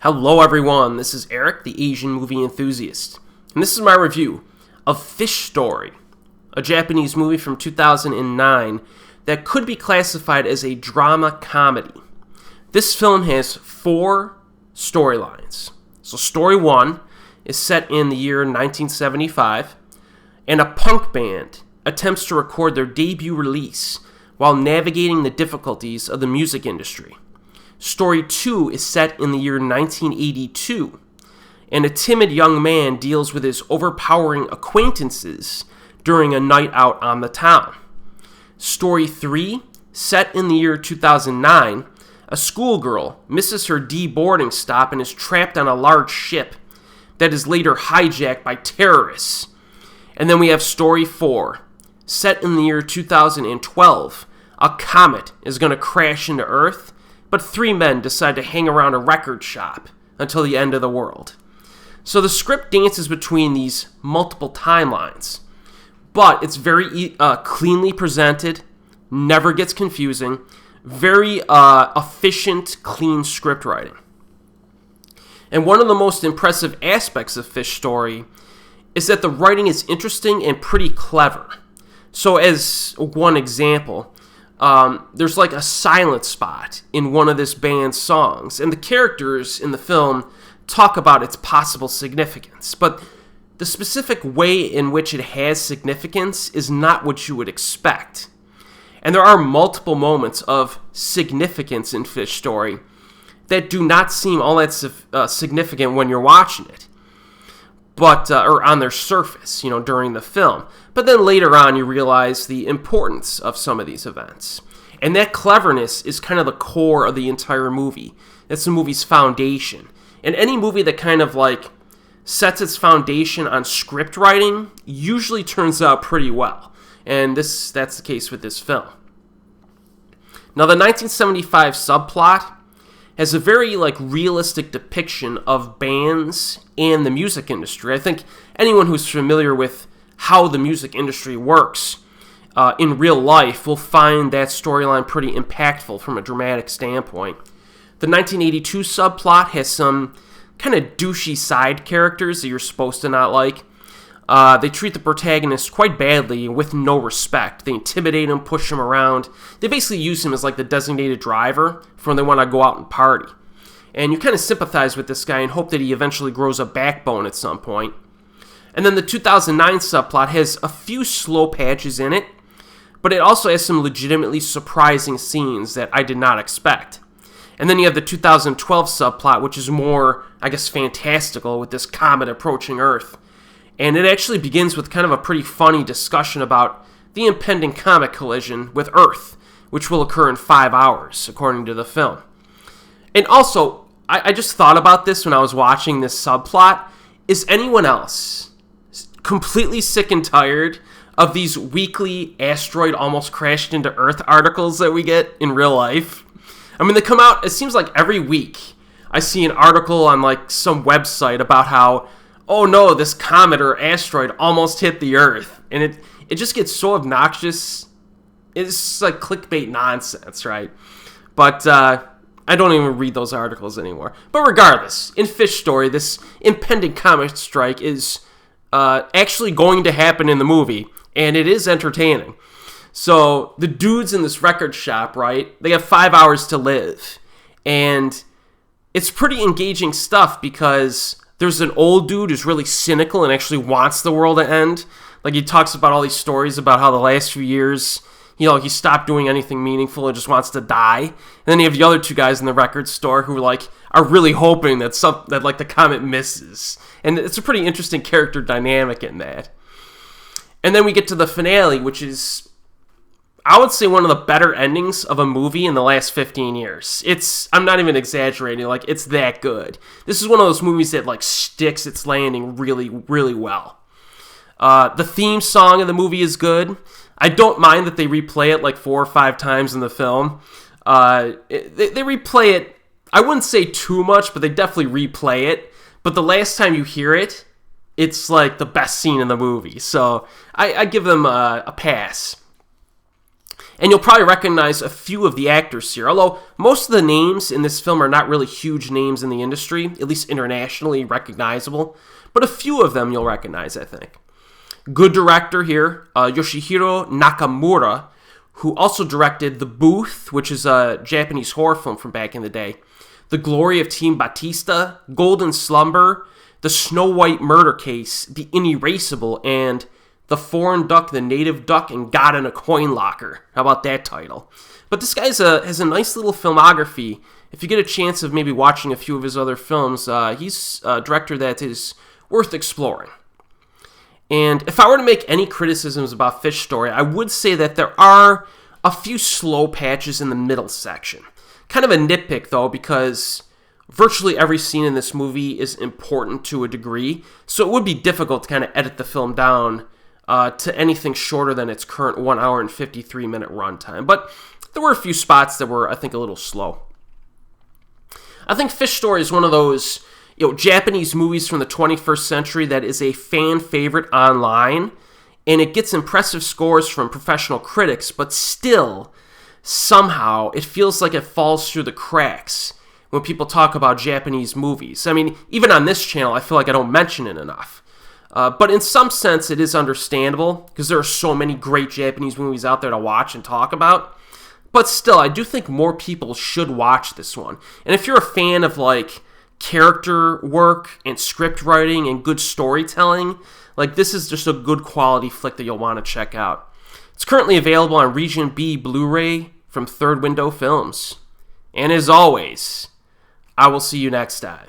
Hello everyone, this is Erik, the Asian movie enthusiast, and this is my review of Fish Story, a Japanese movie from 2009 that could be classified as a drama comedy. This film has 4 storylines. So story 1 is set in the year 1975, and a punk band attempts to record their debut release while navigating the difficulties of the music industry. Story 2 is set in the year 1982, and a timid young man deals with his overpowering acquaintances during a night out on the town. Story 3, set in the year 2009, a schoolgirl misses her boarding stop and is trapped on a large ship that is later hijacked by terrorists. And then we have Story 4, set in the year 2012, a comet is going to crash into Earth, but 3 men decide to hang around a record shop until the end of the world. So the script dances between these multiple timelines, but it's very cleanly presented, never gets confusing, very efficient, clean script writing. And one of the most impressive aspects of Fish Story is that the writing is interesting and pretty clever. So as one example, there's like a silent spot in one of this band's songs, and the characters in the film talk about its possible significance, but the specific way in which it has significance is not what you would expect. And there are multiple moments of significance in Fish Story that do not seem all that significant when you're watching it, but or on their surface, during the film. But then later on, you realize the importance of some of these events. And that cleverness is kind of the core of the entire movie. That's the movie's foundation. And any movie that kind of sets its foundation on script writing usually turns out pretty well. And that's the case with this film. Now, the 1975 Subplot has a very realistic depiction of bands and the music industry. I think anyone who's familiar with how the music industry works in real life will find that storyline pretty impactful from a dramatic standpoint. The 1982 Subplot has some kind of douchey side characters that you're supposed to not like. They treat the protagonist quite badly and with no respect. They intimidate him, push him around. They basically use him as the designated driver for when they want to go out and party. And you kind of sympathize with this guy and hope that he eventually grows a backbone at some point. And then the 2009 Subplot has a few slow patches in it, but it also has some legitimately surprising scenes that I did not expect. And then you have the 2012 Subplot, which is more, fantastical with this comet approaching Earth. And it actually begins with kind of a pretty funny discussion about the impending comet collision with Earth, which will occur in 5 hours, according to the film. And also, I just thought about this when I was watching this subplot. Is anyone else completely sick and tired of these weekly asteroid almost crashed into Earth articles that we get in real life? I mean, they come out, it seems like every week I see an article on some website about how, oh no, this comet or asteroid almost hit the Earth. And it just gets so obnoxious. It's like clickbait nonsense, right? But I don't even read those articles anymore. But regardless, in Fish Story, this impending comet strike is actually going to happen in the movie, and it is entertaining. So the dudes in this record shop, right, they have 5 hours to live. And it's pretty engaging stuff because there's an old dude who's really cynical and actually wants the world to end. He talks about all these stories about how the last few years, he stopped doing anything meaningful and just wants to die. And then you have the other 2 guys in the record store who are really hoping that the comet misses. And it's a pretty interesting character dynamic in that. And then we get to the finale, which is, I would say, one of the better endings of a movie in the last 15 years. I'm not even exaggerating, it's that good. This is one of those movies that sticks its landing really, really well. The theme song of the movie is good. I don't mind that they replay it 4 or 5 times in the film. They replay it, I wouldn't say too much, but they definitely replay it. But the last time you hear it, it's the best scene in the movie. So I give them a pass. And you'll probably recognize a few of the actors here, although most of the names in this film are not really huge names in the industry, at least internationally recognizable, but a few of them you'll recognize, I think. Good director here, Yoshihiro Nakamura, who also directed The Booth, which is a Japanese horror film from back in the day, The Glory of Team Batista, Golden Slumber, The Snow White Murder Case, The Inerasable, and The Foreign Duck, The Native Duck, and God in a Coin Locker. How about that title? But this guy has a nice little filmography. If you get a chance of maybe watching a few of his other films, he's a director that is worth exploring. And if I were to make any criticisms about Fish Story, I would say that there are a few slow patches in the middle section. Kind of a nitpick, though, because virtually every scene in this movie is important to a degree, so it would be difficult to kind of edit the film down to anything shorter than its current 1 hour and 53-minute runtime. But there were a few spots that were, I think, a little slow. I think Fish Story is one of those Japanese movies from the 21st century that is a fan favorite online, and it gets impressive scores from professional critics, but still, somehow, it feels like it falls through the cracks when people talk about Japanese movies. I mean, even on this channel, I feel like I don't mention it enough. But in some sense, it is understandable, because there are so many great Japanese movies out there to watch and talk about. But still, I do think more people should watch this one. And if you're a fan of, character work and script writing and good storytelling, this is just a good quality flick that you'll want to check out. It's currently available on Region B Blu-ray from Third Window Films. And as always, I will see you next time.